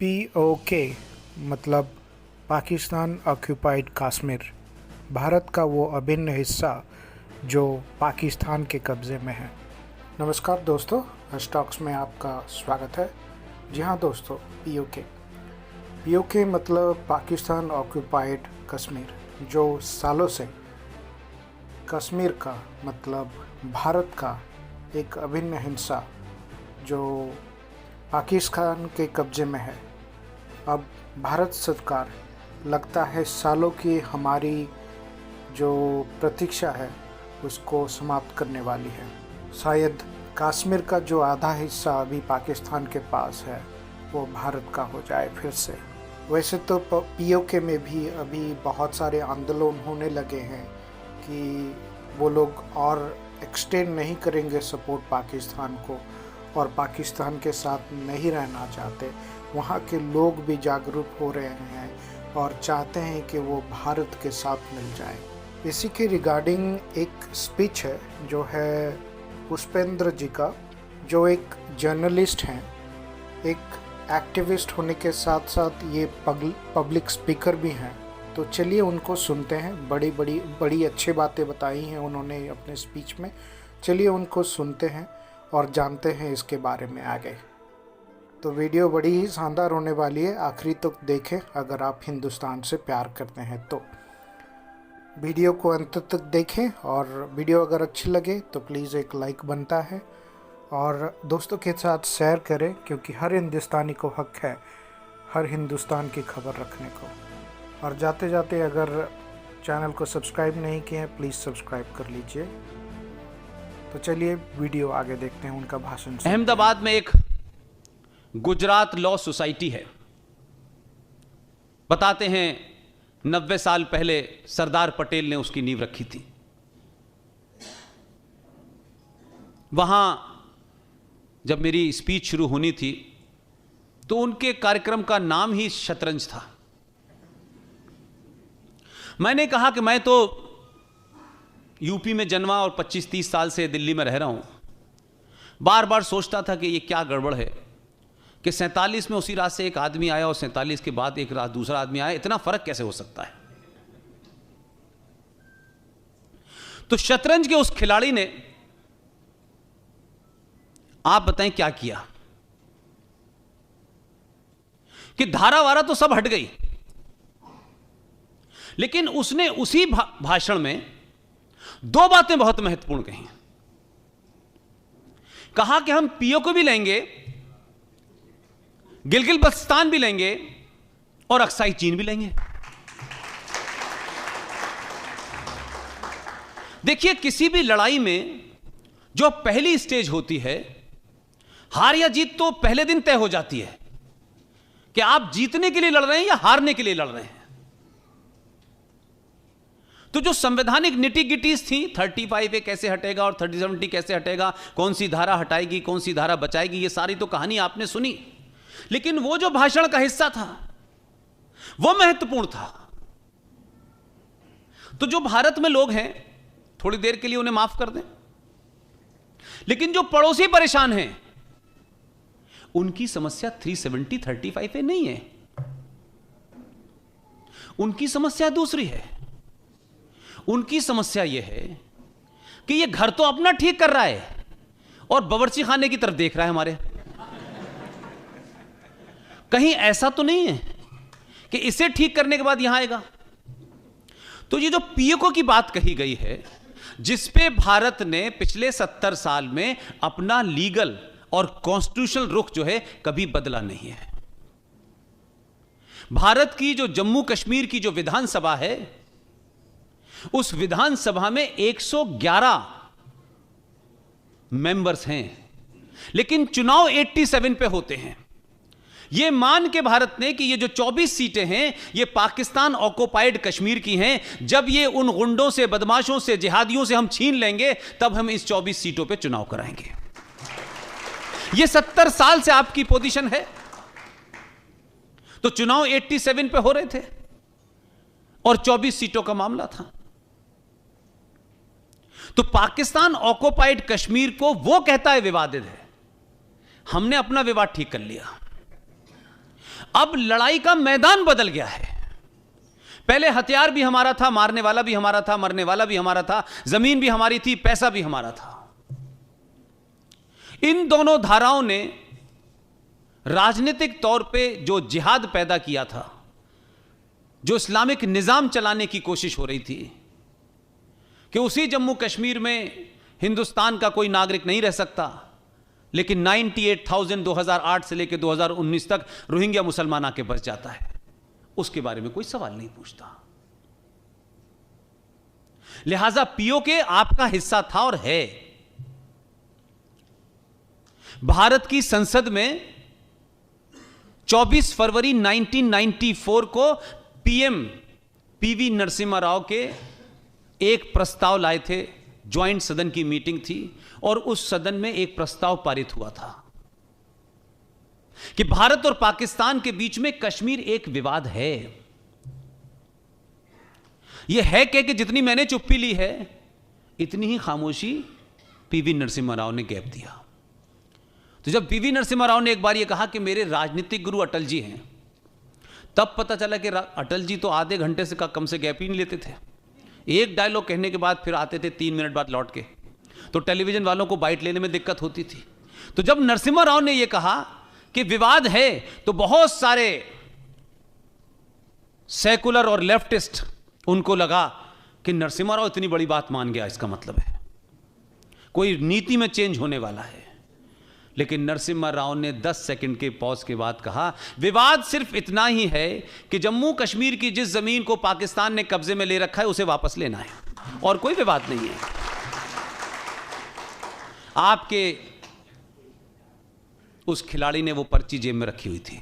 POK मतलब Pakistan occupied Kashmir, Bharat का वो अभिन्न हिस्सा जो पाकिस्तान के कब्ज़े में है। नमस्कार दोस्तों, टॉक्स में आपका स्वागत है। जी हाँ दोस्तों, POK मतलब पाकिस्तान ऑक्यूपाइड कश्मीर, जो सालों से कश्मीर का मतलब भारत का एक अभिन्न हिस्सा जो पाकिस्तान के कब्ज़े में है। अब भारत सरकार लगता है सालों की हमारी जो प्रतीक्षा है उसको समाप्त करने वाली है। शायद कश्मीर का जो आधा हिस्सा अभी पाकिस्तान के पास है वो भारत का हो जाए फिर से। वैसे तो POK में भी अभी बहुत सारे आंदोलन होने लगे हैं कि वो लोग और एक्सटेंड नहीं करेंगे सपोर्ट पाकिस्तान को और पाकिस्तान के साथ नहीं रहना चाहते। वहाँ के लोग भी जागरूक हो रहे हैं और चाहते हैं कि वो भारत के साथ मिल जाए। इसी के रिगार्डिंग एक स्पीच है जो है पुष्पेंद्र जी का, जो एक जर्नलिस्ट हैं, एक एक्टिविस्ट होने के साथ साथ ये पब्लिक स्पीकर भी हैं। तो चलिए उनको सुनते हैं। बड़ी अच्छी बातें बताई हैं उन्होंने अपने स्पीच में। चलिए उनको सुनते हैं और जानते हैं इसके बारे में आगे। तो वीडियो बड़ी ही शानदार होने वाली है, आखिरी तक देखें अगर आप हिंदुस्तान से प्यार करते हैं तो। वीडियो को अंत तक देखें और वीडियो अगर अच्छी लगे तो प्लीज़ एक लाइक बनता है और दोस्तों के साथ शेयर करें, क्योंकि हर हिंदुस्तानी को हक है हर हिंदुस्तान की खबर रखने को। और जाते जाते अगर चैनल को सब्सक्राइब नहीं किए हैं प्लीज़ सब्सक्राइब कर लीजिए। तो चलिए वीडियो आगे देखते हैं, उनका भाषण। अहमदाबाद में एक गुजरात लॉ सोसाइटी है। बताते हैं 90 साल पहले सरदार पटेल ने उसकी नींव रखी थी। वहां जब मेरी स्पीच शुरू होनी थी तो उनके कार्यक्रम का नाम ही शतरंज था। मैंने कहा कि मैं तो यूपी में जन्मा और 25-30 साल से दिल्ली में रह रहा हूं। बार बार सोचता था कि ये क्या गड़बड़ है कि 47 में उसी रात से एक आदमी आया और 47 के बाद एक रात दूसरा आदमी आया, इतना फर्क कैसे हो सकता है। तो शतरंज के उस खिलाड़ी ने, आप बताएं क्या किया, कि धारा वारा तो सब हट गई, लेकिन उसने उसी भाषण में दो बातें बहुत महत्वपूर्ण कही। कहा कि हम POK को भी लेंगे, गिलगित बल्तिस्तान भी लेंगे और अक्साई चीन भी लेंगे। देखिए, किसी भी लड़ाई में जो पहली स्टेज होती है, हार या जीत तो पहले दिन तय हो जाती है कि आप जीतने के लिए लड़ रहे हैं या हारने के लिए लड़ रहे हैं। तो जो संवैधानिक निटी गिटीज थी, 35A कैसे हटेगा और 3070 कैसे हटेगा, कौन सी धारा हटाएगी, कौन सी धारा बचाएगी, ये सारी तो कहानी आपने सुनी। लेकिन वो जो भाषण का हिस्सा था वो महत्वपूर्ण था। तो जो भारत में लोग हैं, थोड़ी देर के लिए उन्हें माफ कर दें, लेकिन जो पड़ोसी परेशान हैं उनकी समस्या 370 35A नहीं है, उनकी समस्या दूसरी है। उनकी समस्या यह है कि ये घर तो अपना ठीक कर रहा है और बावर्ची खाने की तरफ देख रहा है हमारे। कहीं ऐसा तो नहीं है कि इसे ठीक करने के बाद यहां आएगा। तो ये जो POK की बात कही गई है, जिस पे भारत ने पिछले 70 साल में अपना लीगल और कॉन्स्टिट्यूशनल रुख जो है कभी बदला नहीं है। भारत की जो जम्मू कश्मीर की जो विधानसभा है, उस विधानसभा में 111 मेंबर्स हैं, लेकिन चुनाव 87 पे होते हैं। यह मान के भारत ने कि ये जो 24 सीटें हैं ये पाकिस्तान ऑक्युपाइड कश्मीर की हैं। जब ये उन गुंडों से, बदमाशों से, जिहादियों से हम छीन लेंगे तब हम इस 24 सीटों पे चुनाव कराएंगे। ये 70 साल से आपकी पोजीशन है। तो चुनाव 87 पे हो रहे थे और 24 सीटों का मामला था। तो पाकिस्तान ऑक्युपाइड कश्मीर को वो कहता है विवादित है। हमने अपना विवाद ठीक कर लिया। अब लड़ाई का मैदान बदल गया है। पहले हथियार भी हमारा था, मारने वाला भी हमारा था, मरने वाला भी हमारा था, जमीन भी हमारी थी, पैसा भी हमारा था। इन दोनों धाराओं ने राजनीतिक तौर पे जो जिहाद पैदा किया था, जो इस्लामिक निजाम चलाने की कोशिश हो रही थी कि उसी जम्मू कश्मीर में हिंदुस्तान का कोई नागरिक नहीं रह सकता, लेकिन 98,000 2008 से लेकर 2019 तक रोहिंग्या मुसलमान आके बस जाता है, उसके बारे में कोई सवाल नहीं पूछता। लिहाजा पीओके आपका हिस्सा था और है। भारत की संसद में 24 फरवरी 1994 को पीएम पीवी नरसिम्हा राव के एक प्रस्ताव लाए थे, ज्वाइंट सदन की मीटिंग थी और उस सदन में एक प्रस्ताव पारित हुआ था कि भारत और पाकिस्तान के बीच में कश्मीर एक विवाद है। यह है कि जितनी मैंने चुप्पी ली है, इतनी ही खामोशी पीवी नरसिम्हा राव ने गैप दिया। तो जब पीवी नरसिम्हा राव ने एक बार यह कहा कि मेरे राजनीतिक गुरु अटल जी हैं, तब पता चला कि अटल जी तो आधे घंटे से कम से गैप ही नहीं लेते थे। एक डायलॉग कहने के बाद फिर आते थे 3 मिनट बाद लौट के, तो टेलीविजन वालों को बाइट लेने में दिक्कत होती थी। तो जब नरसिम्हा राव ने यह कहा कि विवाद है, तो बहुत सारे सेकुलर और लेफ्टिस्ट उनको लगा कि नरसिम्हा राव इतनी बड़ी बात मान गया, इसका मतलब है कोई नीति में चेंज होने वाला है। लेकिन नरसिम्हा राव ने 10 सेकंड के पॉज के बाद कहा, विवाद सिर्फ इतना ही है कि जम्मू कश्मीर की जिस जमीन को पाकिस्तान ने कब्जे में ले रखा है उसे वापस लेना है, और कोई विवाद नहीं है। आपके उस खिलाड़ी ने वो पर्ची जेब में रखी हुई थी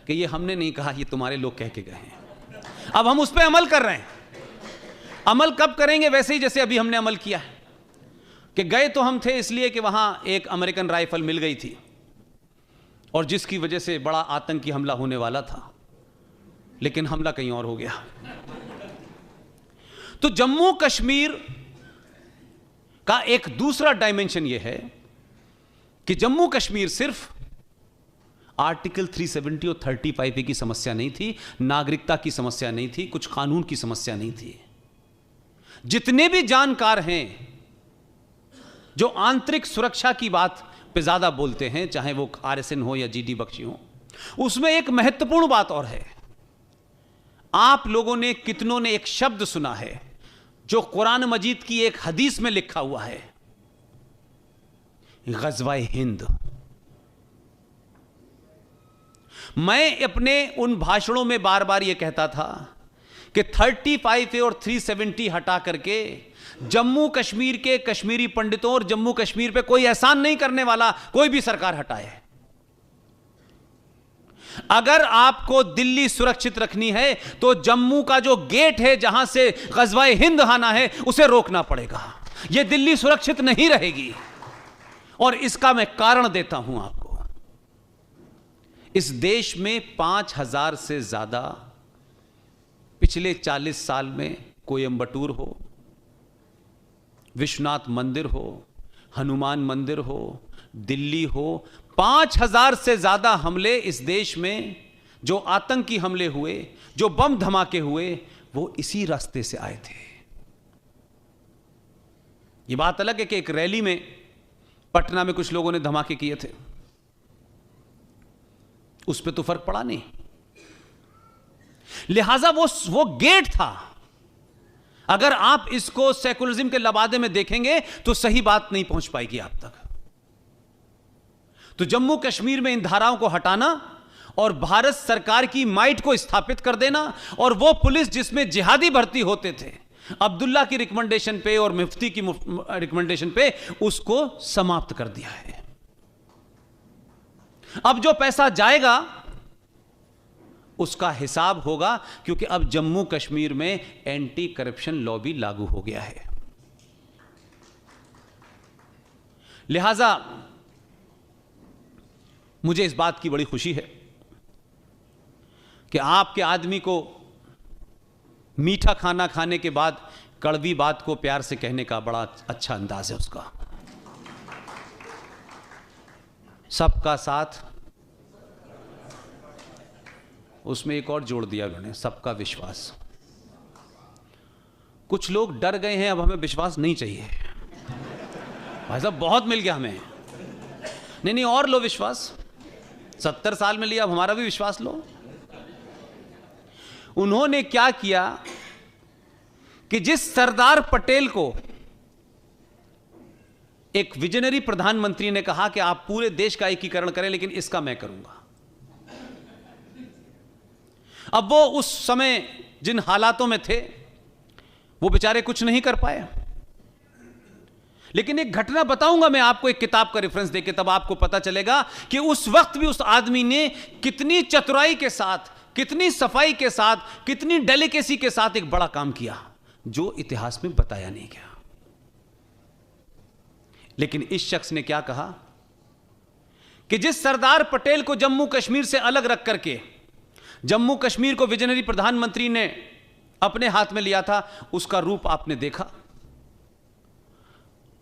कि ये हमने नहीं कहा, ये तुम्हारे लोग कह के गए हैं। अब हम उस पर अमल कर रहे हैं। अमल कब करेंगे? वैसे ही जैसे अभी हमने अमल किया है कि गए तो हम थे इसलिए कि वहां एक अमेरिकन राइफल मिल गई थी और जिसकी वजह से बड़ा आतंकी हमला होने वाला था, लेकिन हमला कहीं और हो गया। तो जम्मू कश्मीर का एक दूसरा डायमेंशन यह है कि जम्मू कश्मीर सिर्फ आर्टिकल 370 और 35A की समस्या नहीं थी, नागरिकता की समस्या नहीं थी, कुछ कानून की समस्या नहीं थी। जितने भी जानकार हैं जो आंतरिक सुरक्षा की बात पे ज्यादा बोलते हैं, चाहे वो RSN हो या GD बख्शी हो, उसमें एक महत्वपूर्ण बात और है। आप लोगों ने कितनों ने एक शब्द सुना है जो कुरान मजीद की एक हदीस में लिखा हुआ है, गज़वाए हिंद। मैं अपने उन भाषणों में बार बार यह कहता था कि 35A और 370 हटा करके जम्मू कश्मीर के कश्मीरी पंडितों और जम्मू कश्मीर पे कोई एहसान नहीं करने वाला कोई भी सरकार हटाए। अगर आपको दिल्ली सुरक्षित रखनी है तो जम्मू का जो गेट है जहां से गज़वाए हिंद आना है उसे रोकना पड़ेगा। यह दिल्ली सुरक्षित नहीं रहेगी। और इसका मैं कारण देता हूं आपको। इस देश में 5,000 से ज्यादा पिछले 40 साल में कोयंबटूर हो, विश्वनाथ मंदिर हो, हनुमान मंदिर हो, दिल्ली हो, 5,000 से ज्यादा हमले इस देश में, जो आतंकी हमले हुए, जो बम धमाके हुए, वो इसी रास्ते से आए थे। ये बात अलग है कि एक रैली में पटना में कुछ लोगों ने धमाके किए थे, उस पर तो फर्क पड़ा नहीं। लिहाजा वो गेट था। अगर आप इसको सेकुलरिज्म के लबादे में देखेंगे तो सही बात नहीं पहुंच पाएगी आप तक। तो जम्मू कश्मीर में इन धाराओं को हटाना और भारत सरकार की माइट को स्थापित कर देना, और वो पुलिस जिसमें जिहादी भर्ती होते थे अब्दुल्ला की रिकमेंडेशन पे और मुफ्ती की रिकमेंडेशन पे, उसको समाप्त कर दिया है। अब जो पैसा जाएगा उसका हिसाब होगा, क्योंकि अब जम्मू कश्मीर में एंटी करप्शन लॉ भी लागू हो गया है। लिहाजा मुझे इस बात की बड़ी खुशी है कि आपके आदमी को मीठा खाना खाने के बाद कड़वी बात को प्यार से कहने का बड़ा अच्छा अंदाज है उसका। सबका साथ उसमें एक और जोड़ दिया उन्होंने, सबका विश्वास। कुछ लोग डर गए हैं, अब हमें विश्वास नहीं चाहिए भाई साहब, बहुत मिल गया हमें। नहीं और लो विश्वास, 70 साल में लिया, अब हमारा भी विश्वास लो। उन्होंने क्या किया कि जिस सरदार पटेल को एक विजनरी प्रधानमंत्री ने कहा कि आप पूरे देश का एकीकरण करें, लेकिन इसका मैं करूंगा। अब वो उस समय जिन हालातों में थे वो बेचारे कुछ नहीं कर पाए, लेकिन एक घटना बताऊंगा मैं आपको, एक किताब का रेफरेंस देके, तब आपको पता चलेगा कि उस वक्त भी उस आदमी ने कितनी चतुराई के साथ, कितनी सफाई के साथ, कितनी डेलिकेसी के साथ एक बड़ा काम किया जो इतिहास में बताया नहीं गया। लेकिन इस शख्स ने क्या कहा कि जिस सरदार पटेल को जम्मू कश्मीर से अलग रख करके जम्मू कश्मीर को विजनरी प्रधानमंत्री ने अपने हाथ में लिया था, उसका रूप आपने देखा।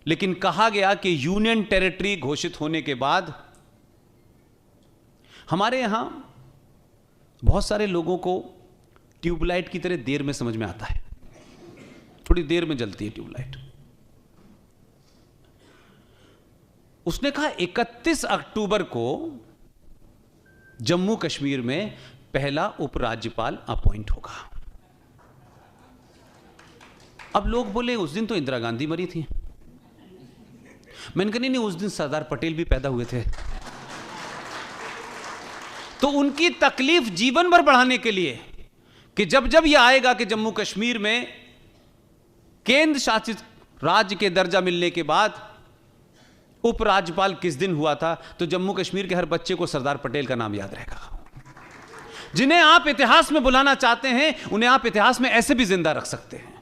लेकिन कहा गया कि यूनियन टेरिटरी घोषित होने के बाद हमारे यहां बहुत सारे लोगों को ट्यूबलाइट की तरह देर में समझ में आता है, थोड़ी देर में जलती है ट्यूबलाइट। उसने कहा 31 अक्टूबर को जम्मू कश्मीर में पहला उपराज्यपाल अपॉइंट होगा। अब लोग बोले उस दिन तो इंदिरा गांधी मरी थी। मैंने कहा नहीं, उस दिन सरदार पटेल भी पैदा हुए थे। तो उनकी तकलीफ जीवन भर बढ़ाने के लिए कि जब जब यह आएगा कि जम्मू कश्मीर में केंद्र शासित राज्य के दर्जा मिलने के बाद उपराज्यपाल किस दिन हुआ था, तो जम्मू कश्मीर के हर बच्चे को सरदार पटेल का नाम याद रहेगा। जिन्हें आप इतिहास में बुलाना चाहते हैं, उन्हें आप इतिहास में ऐसे भी जिंदा रख सकते हैं।